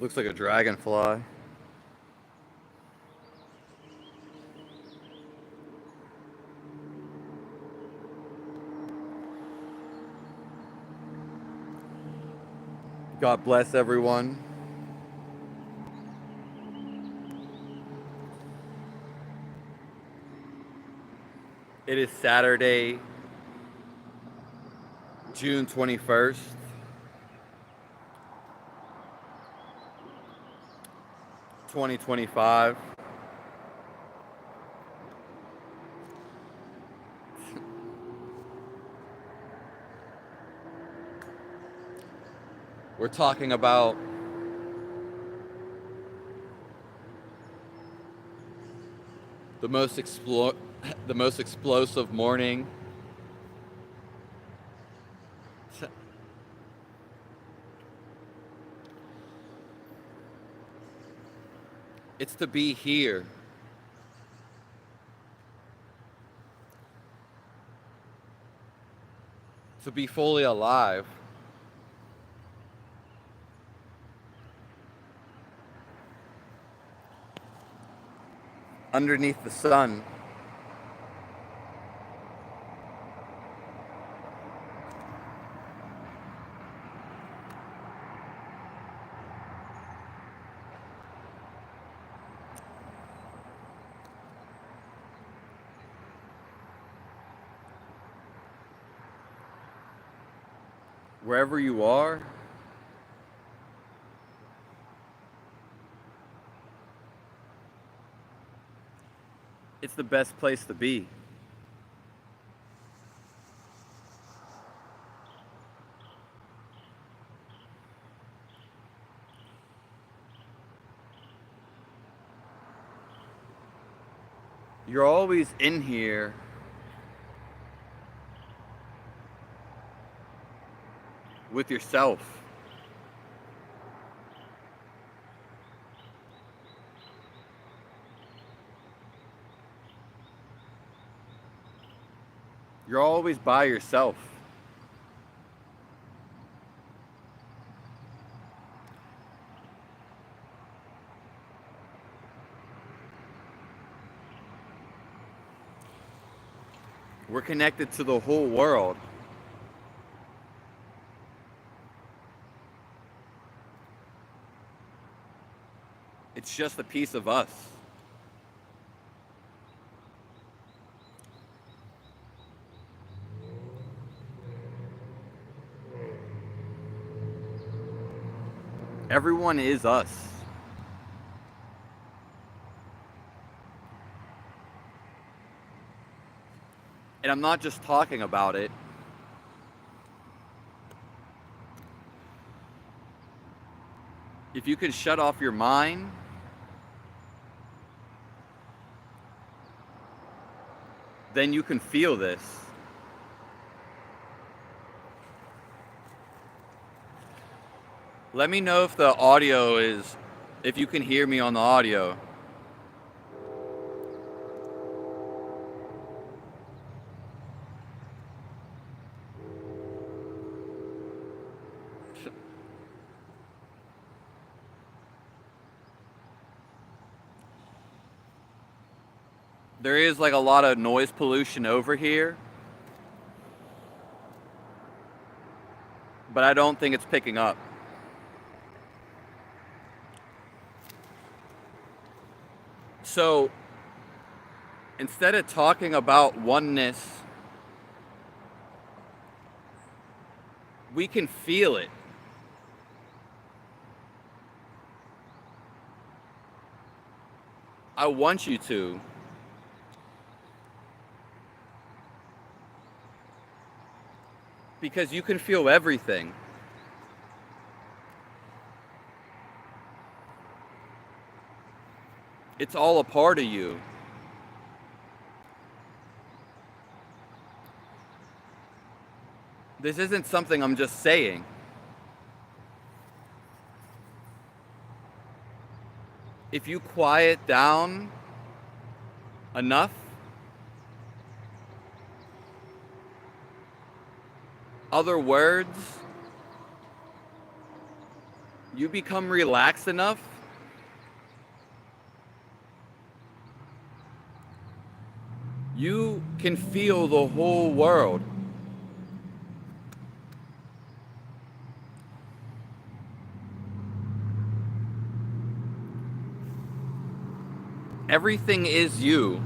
Looks like a dragonfly. God bless everyone. It is Saturday, June 21st. 2025. We're talking about the most explosive morning. It's to be here. To be fully alive. Underneath the sun. Wherever you are, it's the best place to be. You're always in here with yourself. You're always by yourself. We're connected to the whole world. It's just a piece of us. Everyone is us. And I'm not just talking about it. If you can shut off your mind, then you can feel this. Let me know if the audio is, if you can hear me on the audio. There is like a lot of noise pollution over here, but I don't think it's picking up. So instead of talking about oneness, we can feel it. I want you to. Because you can feel everything. It's all a part of you. This isn't something I'm just saying. If you quiet down enough, other words you become relaxed enough, you can feel the whole world. Everything is you.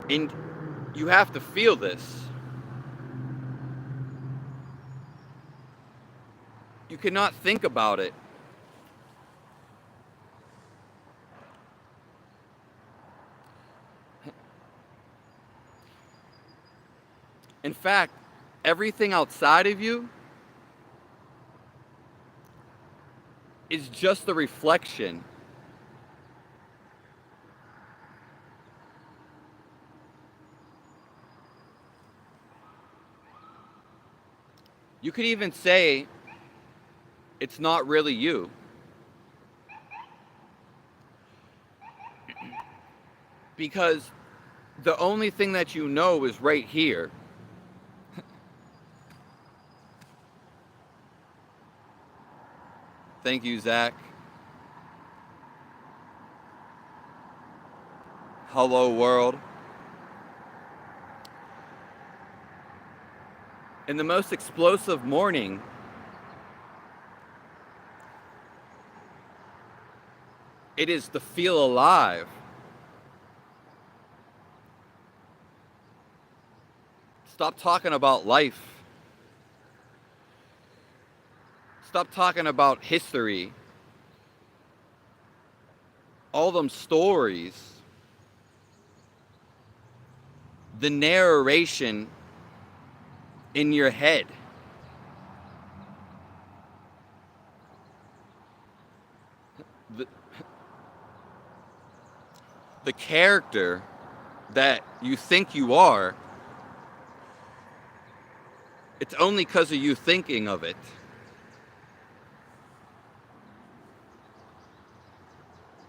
And you have to feel this. You cannot think about it. In fact, everything outside of you is just a reflection. You could even say it's not really you. Because the only thing that you know is right here. Thank you, Zach. Hello, world. In the most explosive morning, it is to feel alive. Stop talking about life. Stop talking about history. All them stories. The narration in your head. The character that you think you are, it's only because of you thinking of it.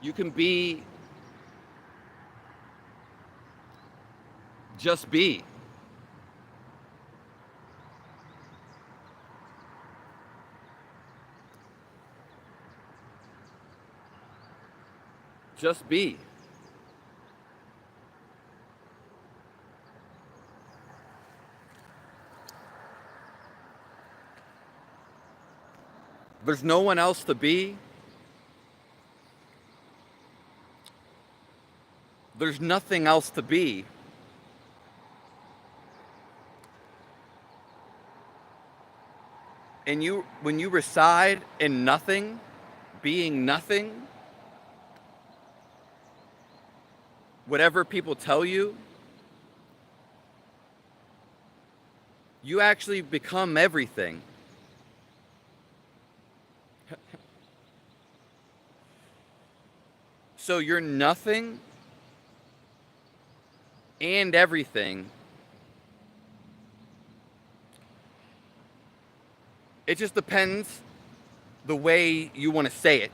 You can be, just be. Just be. There's no one else to be. There's nothing else to be. And when you reside in nothing, being nothing, whatever people tell you, you actually become everything. So you're nothing and everything. It just depends the way you want to say it.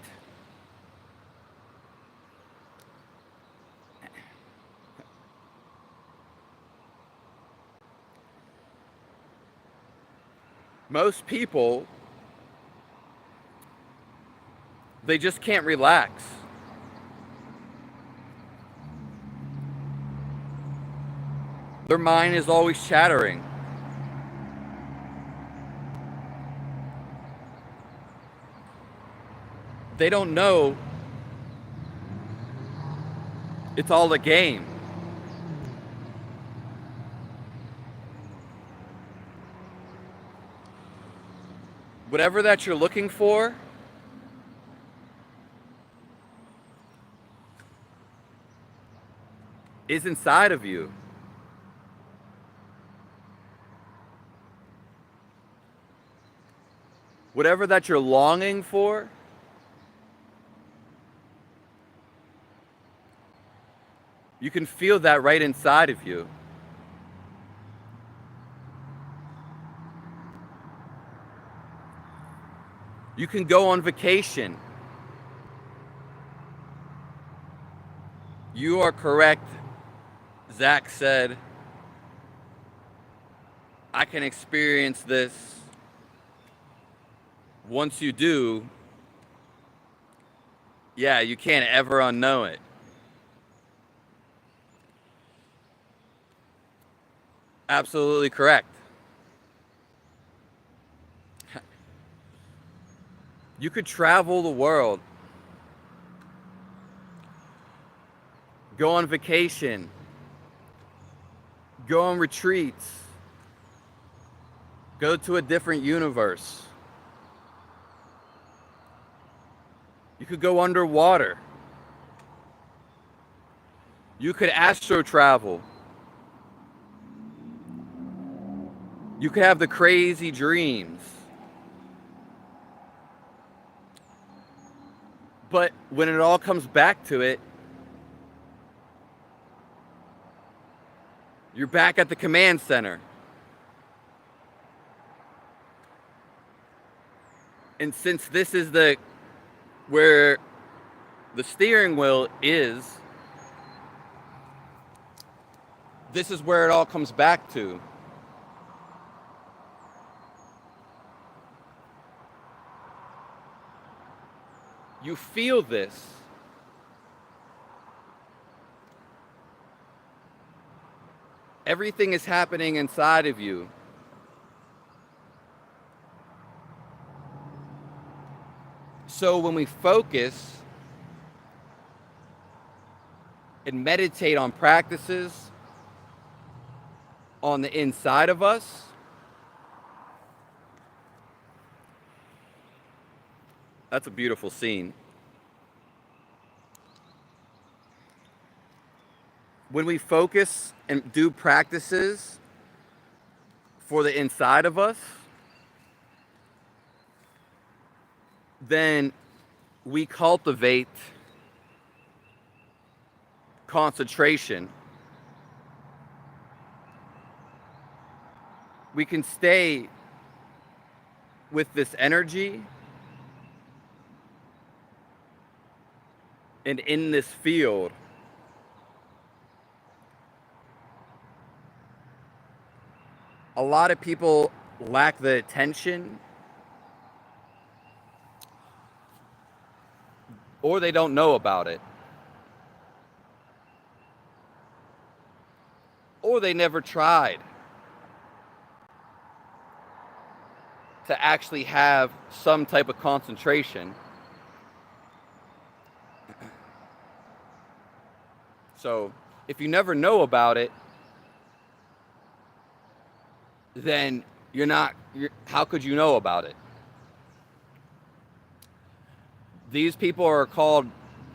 Most people, they just can't relax. Their mind is always chattering. They don't know it's all a game. Whatever that you're looking for is inside of you. Whatever that you're longing for you can feel that right inside of you. You can go on vacation. You are correct. Zach said, I can experience this. Once you do, yeah, you can't ever unknow it. Absolutely correct. You could travel the world, go on vacation, go on retreats, go to a different universe. You could go underwater. You could astro travel. You could have the crazy dreams. But when it all comes back to it, you're back at the command center. And since this is where the steering wheel is, this is where it all comes back to. You feel this. Everything is happening inside of you. So when we focus and meditate on practices on the inside of us, that's a beautiful scene. When we focus and do practices for the inside of us, then we cultivate concentration. We can stay with this energy and in this field. A lot of people lack the attention, or they don't know about it, or they never tried to actually have some type of concentration. So if you never know about it, then how could you know about it? These people are called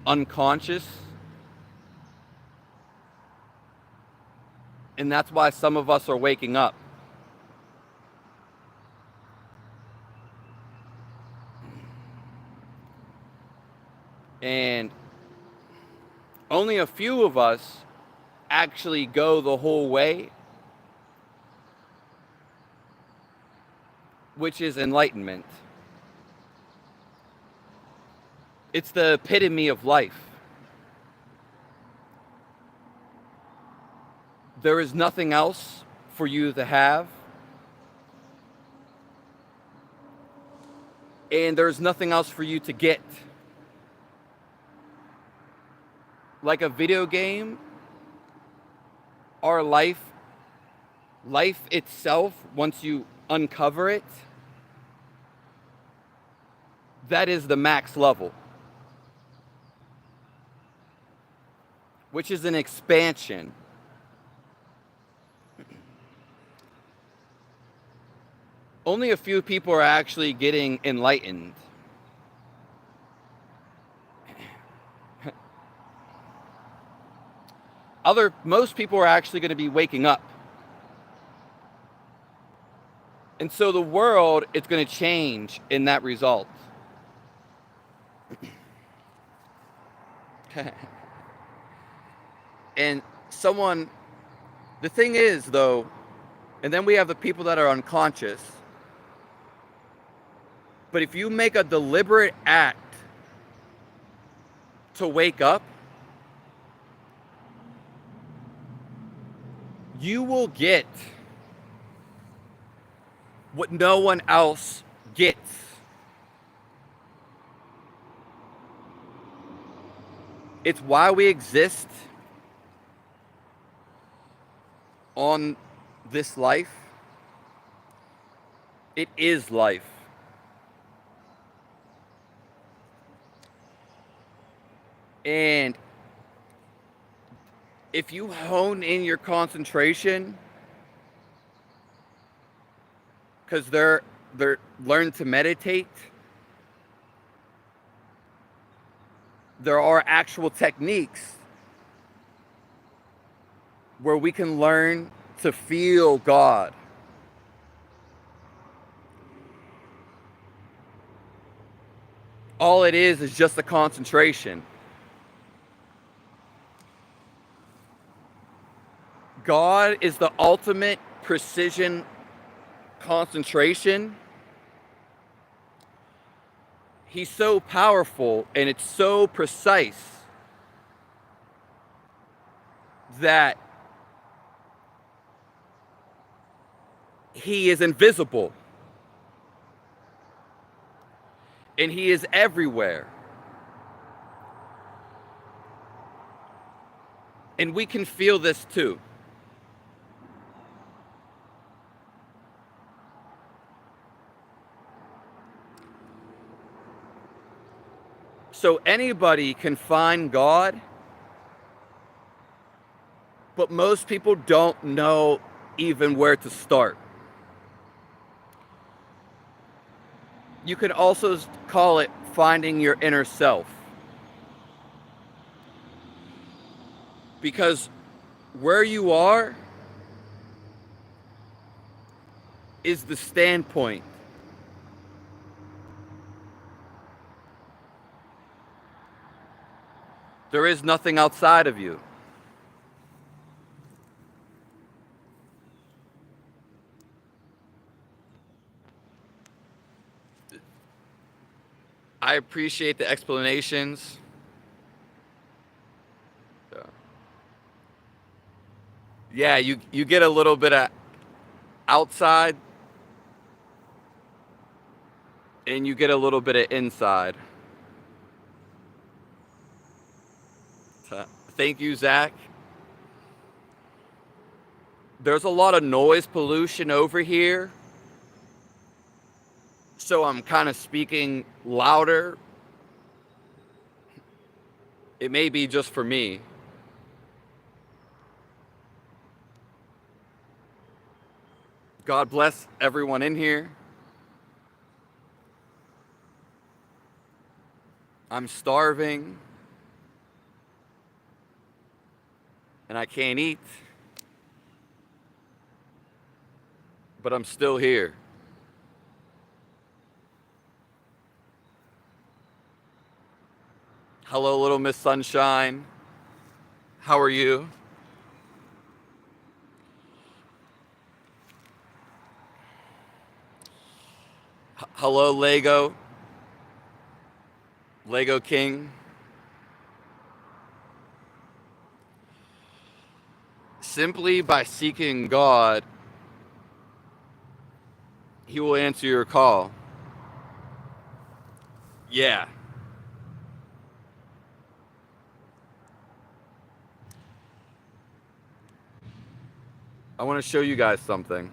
unconscious. And that's why some of us are waking up. And only a few of us actually go the whole way, which is enlightenment. It's the epitome of life. There is nothing else for you to have, and there's nothing else for you to get. Like a video game, our life itself, once you uncover it, that is the max level, which is an expansion. Only a few people are actually getting enlightened. Most people are actually going to be waking up. And so the world is going to change in that result. And the thing is though, and then we have the people that are unconscious. But if you make a deliberate act to wake up, you will get what no one else gets. It's why we exist on this life. It is life. And if you hone in your concentration, because they're learn to meditate, there are actual techniques where we can learn to feel God. All it is just a concentration. God is the ultimate precision concentration. He's so powerful and it's so precise that he is invisible and he is everywhere. And we can feel this too. So anybody can find God, but most people don't know even where to start. You can also call it finding your inner self. Because where you are is the standpoint. There is nothing outside of you. I appreciate the explanations. Yeah, you get a little bit of outside and you get a little bit of inside. Thank you, Zach. There's a lot of noise pollution over here, so I'm kind of speaking louder. It may be just for me. God bless everyone in here. I'm starving and I can't eat, but I'm still here. Hello, little Miss Sunshine. How are you? Hello, Lego King. Simply by seeking God, he will answer your call. Yeah. I want to show you guys something.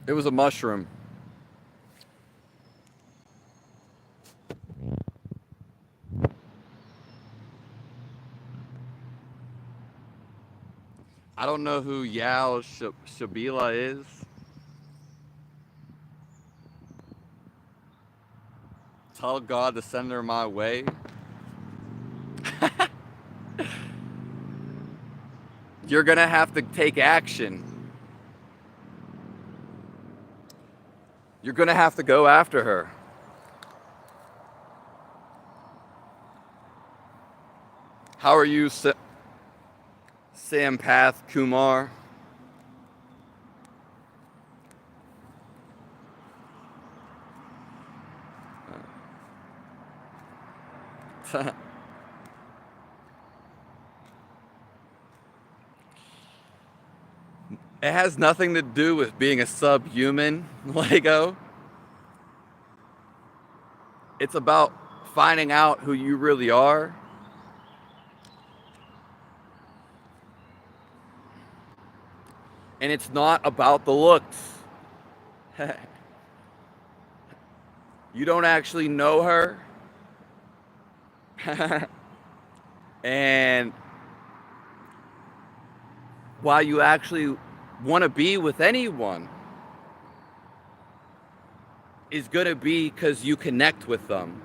It was a mushroom. I don't know who Yao Shabila is. Tell God to send her my way. You're going to have to take action. You're going to have to go after her. How are you? Sampath Kumar. It has nothing to do with being a subhuman, Lego. It's about finding out who you really are. And it's not about the looks. You don't actually know her. And why you actually want to be with anyone is going to be because you connect with them.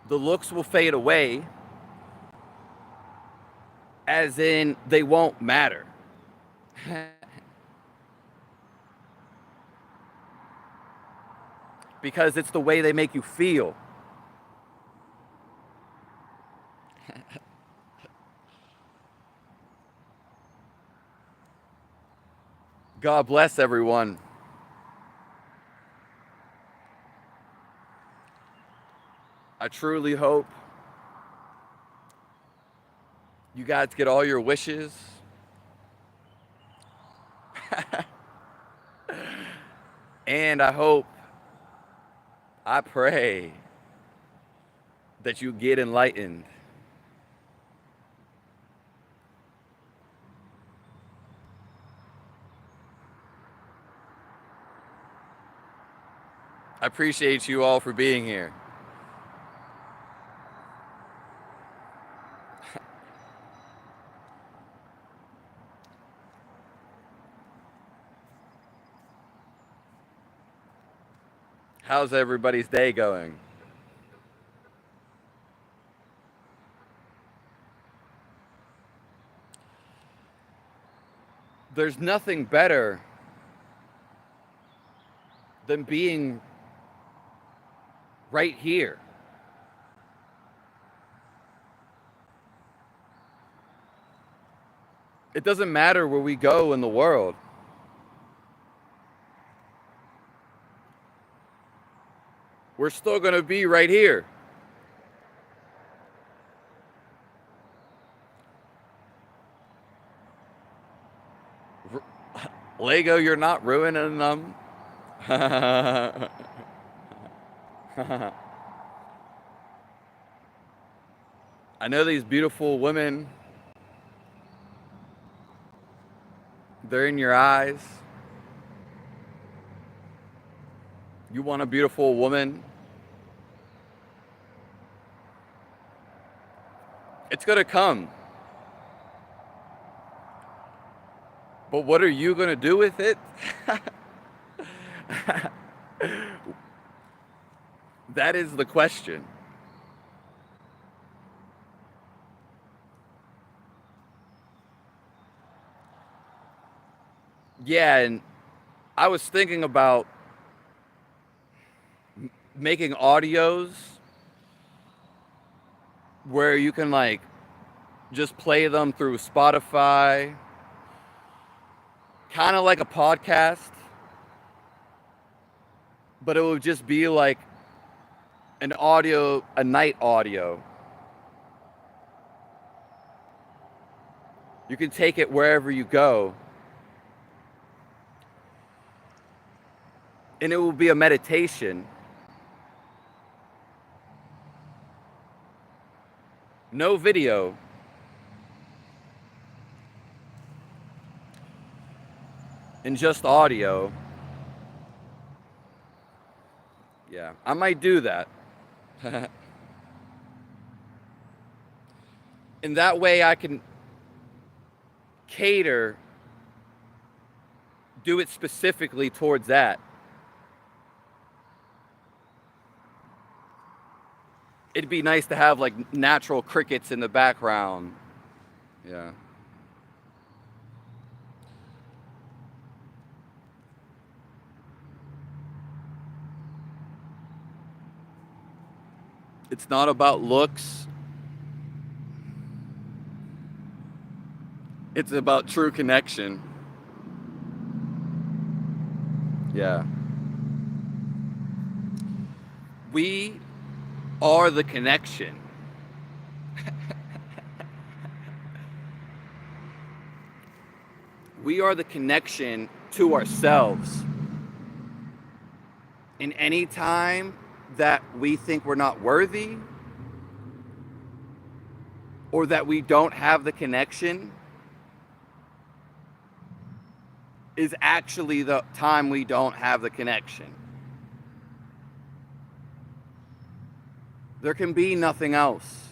The looks will fade away, as in they won't matter. Because it's the way they make you feel. God bless everyone. I truly hope you guys get all your wishes. And I pray that you get enlightened. I appreciate you all for being here. How's everybody's day going? There's nothing better than being right here. It doesn't matter where we go in the world. We're still going to be right here. Lego, you're not ruining them. I know these beautiful women. They're in your eyes. You want a beautiful woman? It's going to come. But what are you going to do with it? That is the question. Yeah, and I was thinking about making audios where you can like just play them through Spotify, kind of like a podcast, but it would just be like an audio, a night audio. You can take it wherever you go, and it will be a meditation. No video. And just audio. Yeah, I might do that. And that way I can cater, do it specifically towards that. It'd be nice to have like natural crickets in the background. Yeah. It's not about looks. It's about true connection. Yeah. We are the connection. We are the connection to ourselves. And any time that we think we're not worthy or that we don't have the connection is actually the time we don't have the connection. There can be nothing else.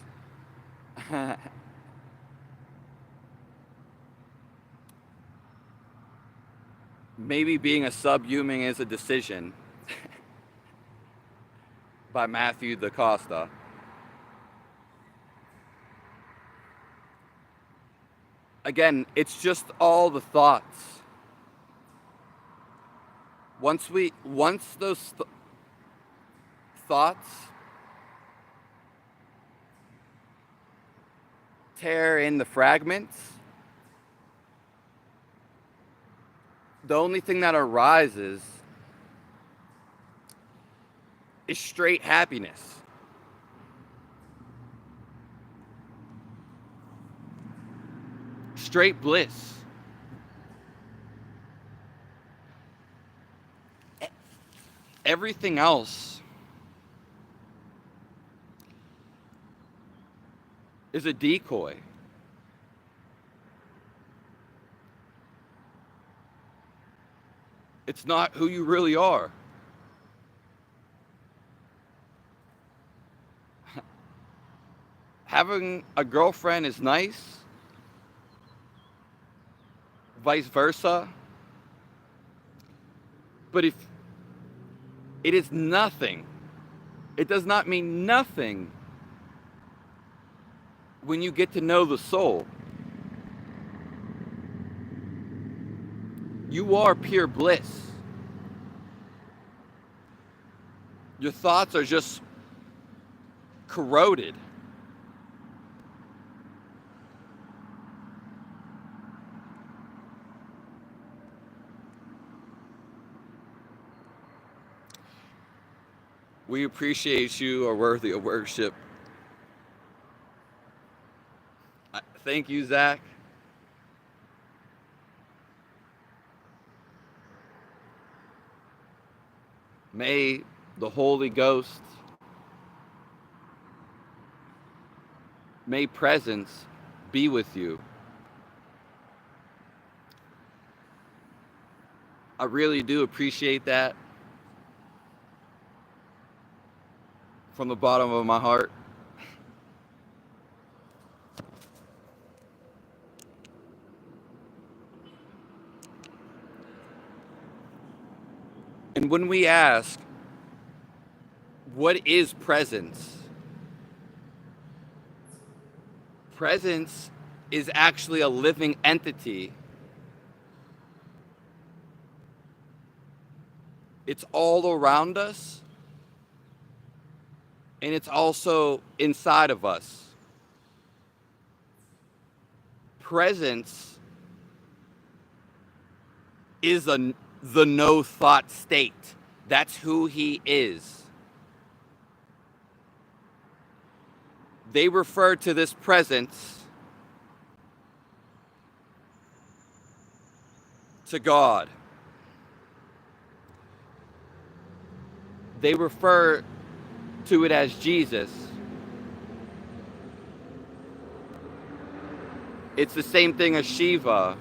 Maybe being a subhuman is a decision by Matthew DaCosta. Again, it's just all the thoughts. Once those thoughts tear in the fragments, the only thing that arises is straight happiness. Straight bliss. Everything else is a decoy. It's not who you really are. Having a girlfriend is nice, vice versa. But if it is nothing, it does not mean nothing when you get to know the soul. You are pure bliss. Your thoughts are just corroded. We appreciate you, are worthy of worship. Thank you, Zach. May the Holy Ghost, may presence be with you. I really do appreciate that from the bottom of my heart. And when we ask, what is presence? Presence is actually a living entity. It's all around us, and it's also inside of us. Presence is the no thought state. That's who he is. They refer to this presence to God. They refer to it as Jesus. It's the same thing as Shiva.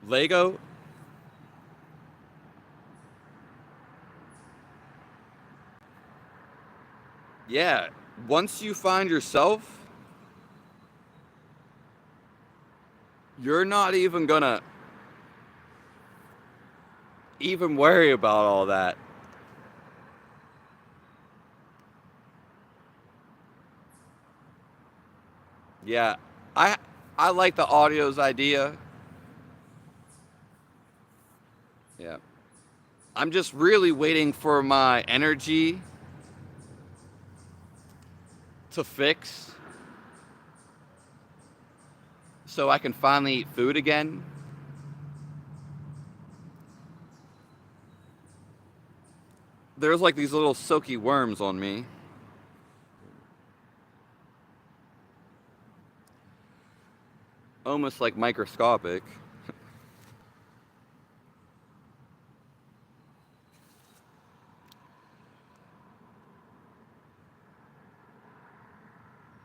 Lego. Yeah, once you find yourself, you're not even gonna even worry about all that. Yeah, I I like the audio's idea. Yeah. I'm just really waiting for my energy to fix so I can finally eat food again. There's like these little silky worms on me. Almost like microscopic.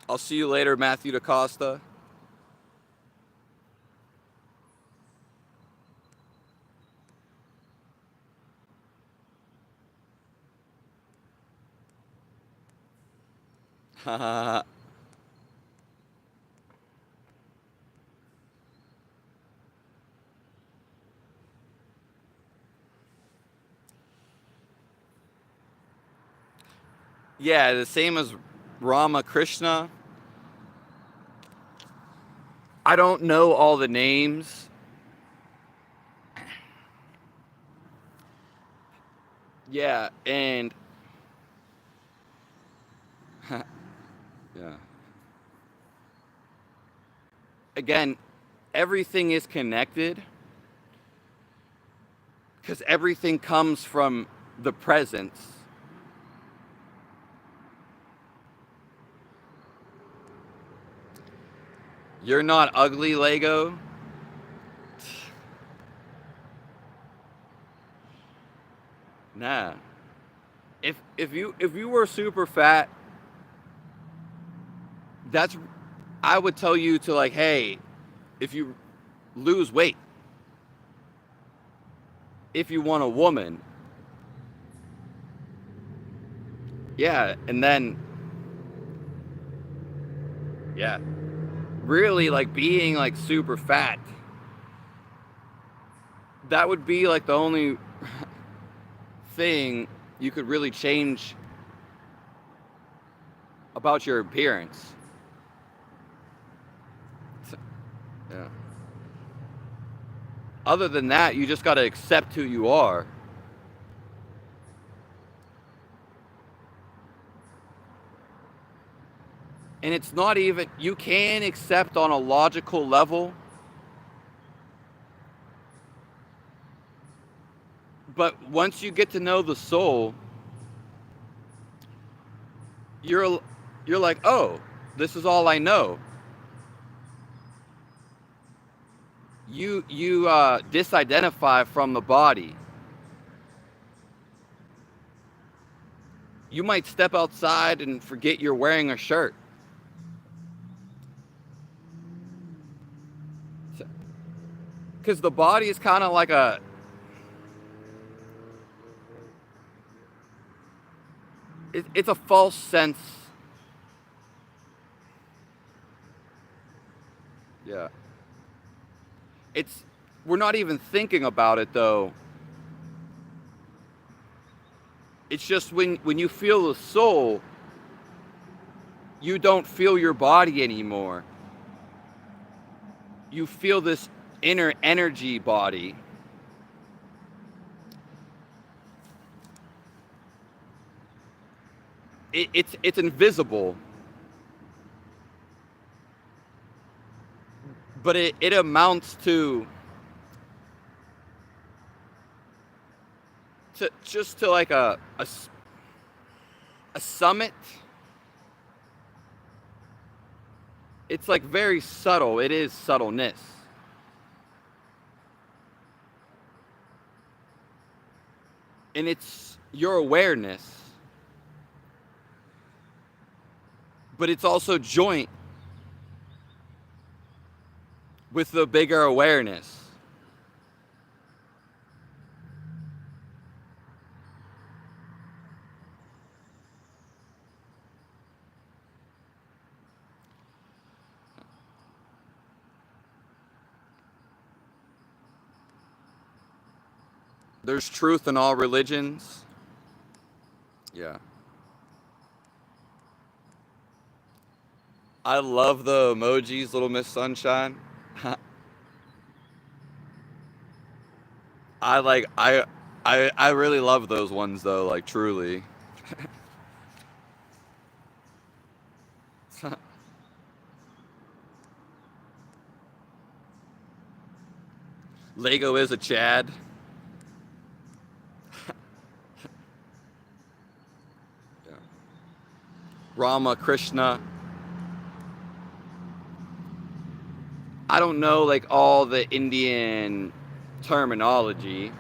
I'll see you later, Matthew DaCosta. Yeah, the same as Rama Krishna. I don't know all the names. Yeah, and yeah. Again, everything is connected because everything comes from the presence. You're not ugly, Lego. Nah. If you were super fat, that's I would tell you to like, hey, if you lose weight, if you want a woman, yeah, and then yeah, really like being like super fat. That would be like the only thing you could really change about your appearance. Yeah. Other than that, you just got to accept who you are. And it's not even, you can accept on a logical level, but once you get to know the soul, you're you're like, "Oh, this is all I know." You disidentify from the body. You might step outside and forget you're wearing a shirt. Cuz the body is kind of like it's a false sense. Yeah. It's we're not even thinking about it though. It's just when you feel the soul, you don't feel your body anymore. You feel this inner energy body. It's invisible, but it amounts to just to like a summit. It's like very subtle. It is subtleness. And it's your awareness, but it's also joint with the bigger awareness. There's truth in all religions. Yeah. I love the emojis, Little Miss Sunshine. I like I really love those ones though, like truly. Lego is a Chad. Yeah. Rama Krishna. I don't know like all the Indian terminology.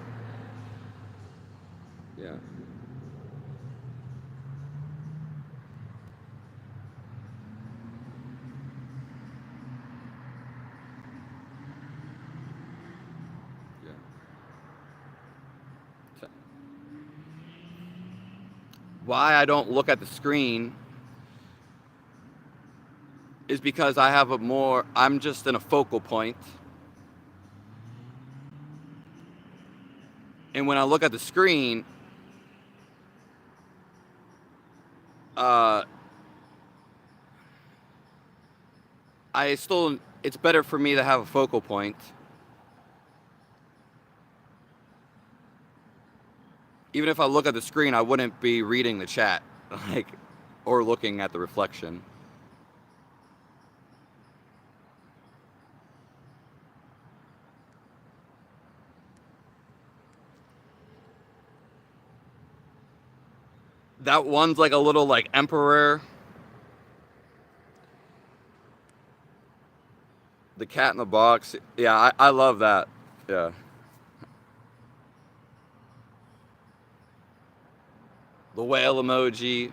Yeah. Yeah. Why I don't look at the screen is because I'm just in a focal point. And when I look at the screen, uh, it's better for me to have a focal point. Even if I look at the screen, I wouldn't be reading the chat, like, or looking at the reflection. That one's like a little like emperor. The cat in the box. Yeah, I love that. Yeah. The whale emoji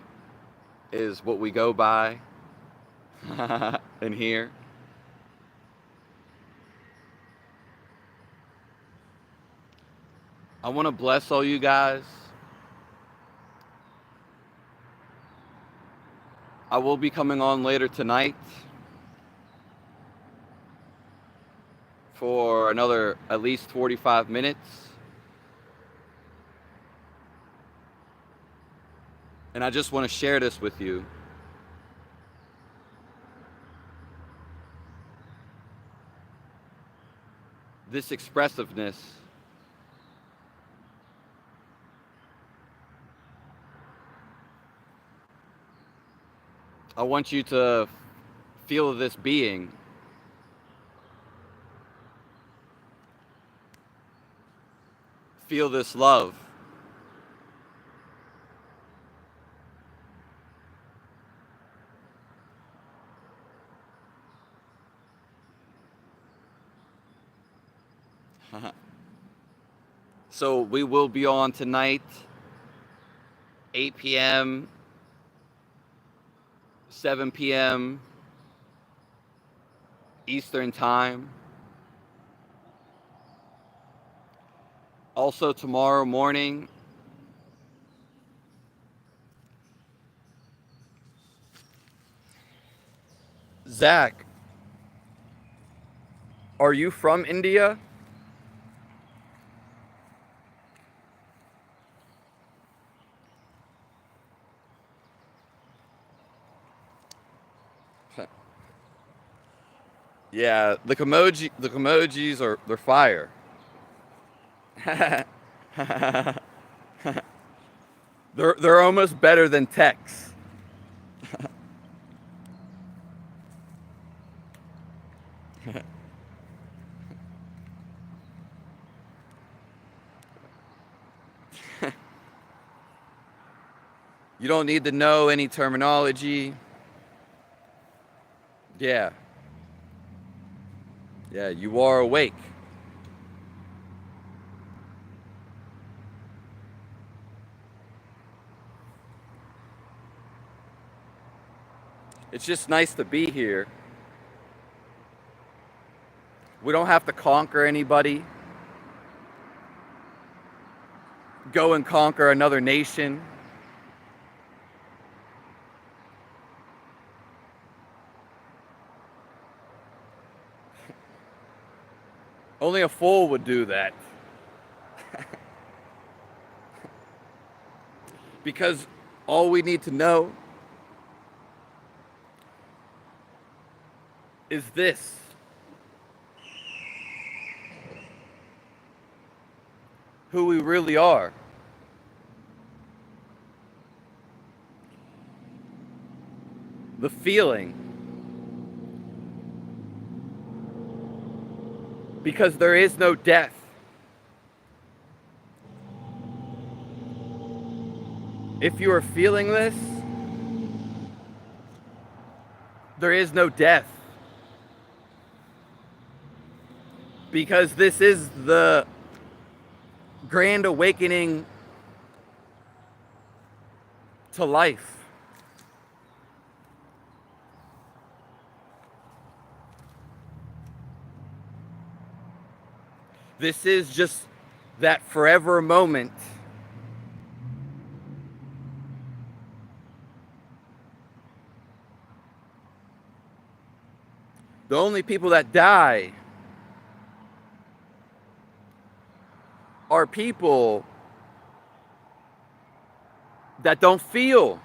is what we go by in here. I want to bless all you guys. I will be coming on later tonight for another at least 45 minutes. And I just want to share this with you. This expressiveness I want you to feel this being. Feel this love. So we will be on tonight, 8 p.m., 7 p.m. Eastern Time. Also tomorrow morning, Zach, are you from India? Yeah, the emojis are they're fire. They're almost better than text. You don't need to know any terminology. Yeah. Yeah, you are awake. It's just nice to be here. We don't have to conquer anybody. Go and conquer another nation. Only a fool would do that. Because all we need to know is this. Who we really are. The feeling. Because there is no death. If you are feeling this, there is no death. Because this is the grand awakening to life. This is just that forever moment. The only people that die are people that don't feel.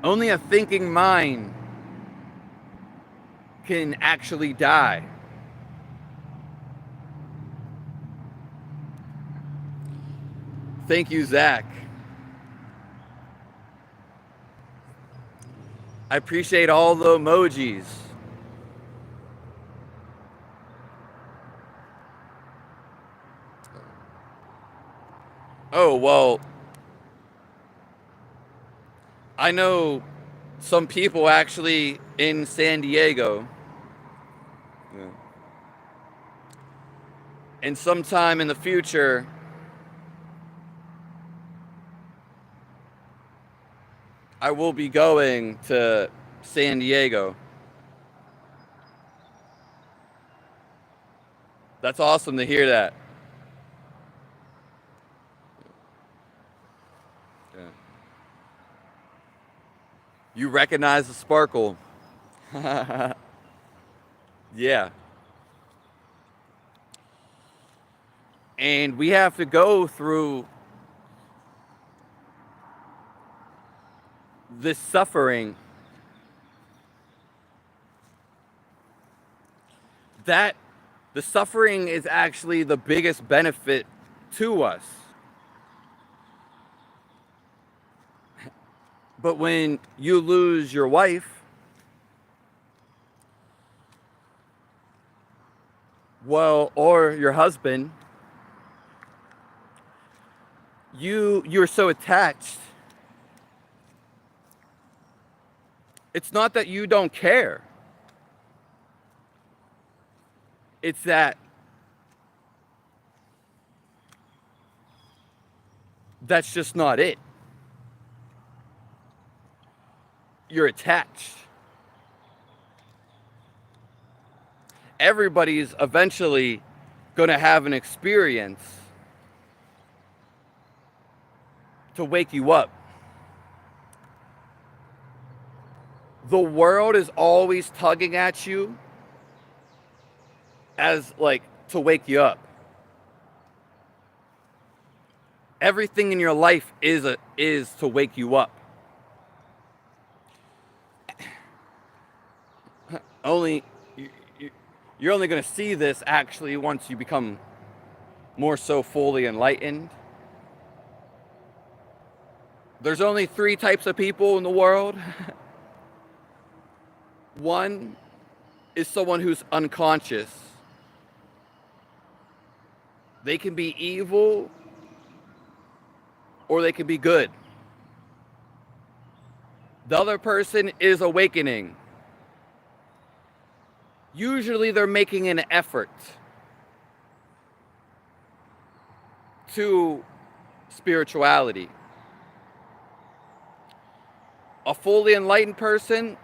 Only a thinking mind can actually die. Thank you, Zach. I appreciate all the emojis. Oh, well, I know some people actually in San Diego. Yeah. And sometime in the future, I will be going to San Diego. That's awesome to hear that. Yeah. You recognize the sparkle. Yeah. And we have to go through this suffering that the suffering is actually the biggest benefit to us. But when you lose your wife, well, or your husband, you're so attached. It's not that you don't care. It's that that's just not it. You're attached. Everybody's eventually going to have an experience to wake you up. The world is always tugging at you as like to wake you up. Everything in your life is to wake you up. You're only going to see this actually once you become more so fully enlightened. There's only 3 types of people in the world. One is someone who's unconscious. They can be evil or they can be good. The other person is awakening. Usually they're making an effort to spirituality. A fully enlightened person,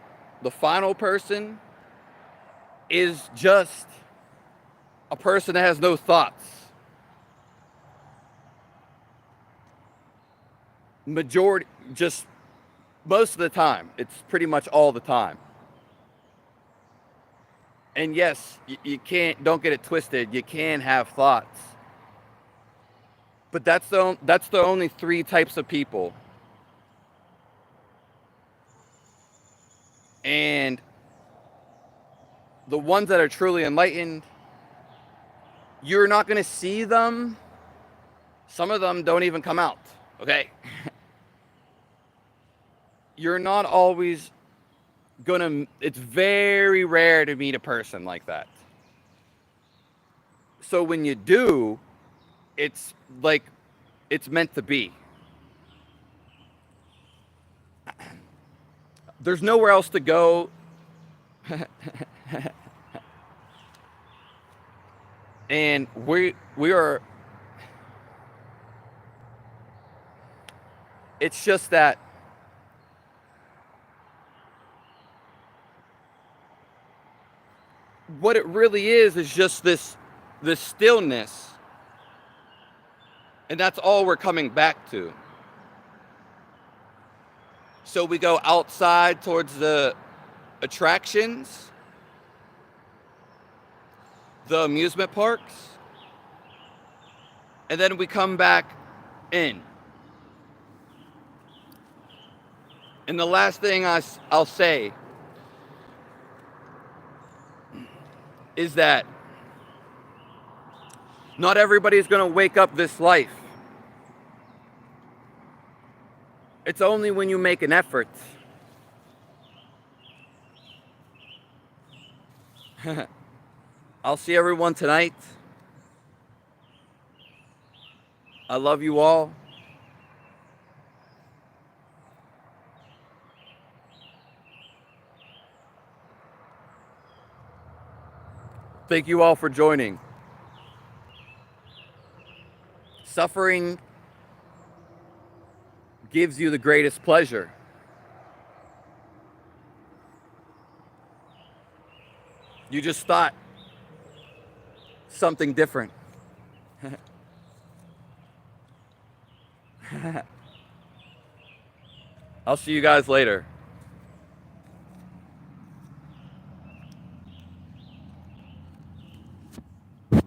the final person, is just a person that has no thoughts. Most of the time. It's pretty much all the time. And yes, you can't, don't get it twisted, you can have thoughts. But that's the only three types of people. And the ones that are truly enlightened, you're not going to see them. Some of them don't even come out, okay? You're not always gonna, it's very rare to meet a person like that. So when you do, it's like, it's meant to be. There's nowhere else to go. And we are, it's just that what it really is just this stillness. And that's all we're coming back to. So we go outside towards the attractions, the amusement parks, and then we come back in. And the last thing I'll say is that not everybody's going to wake up this life. It's only when you make an effort. I'll see everyone tonight. I love you all. Thank you all for joining. Suffering gives you the greatest pleasure. You just thought something different. I'll see you guys later.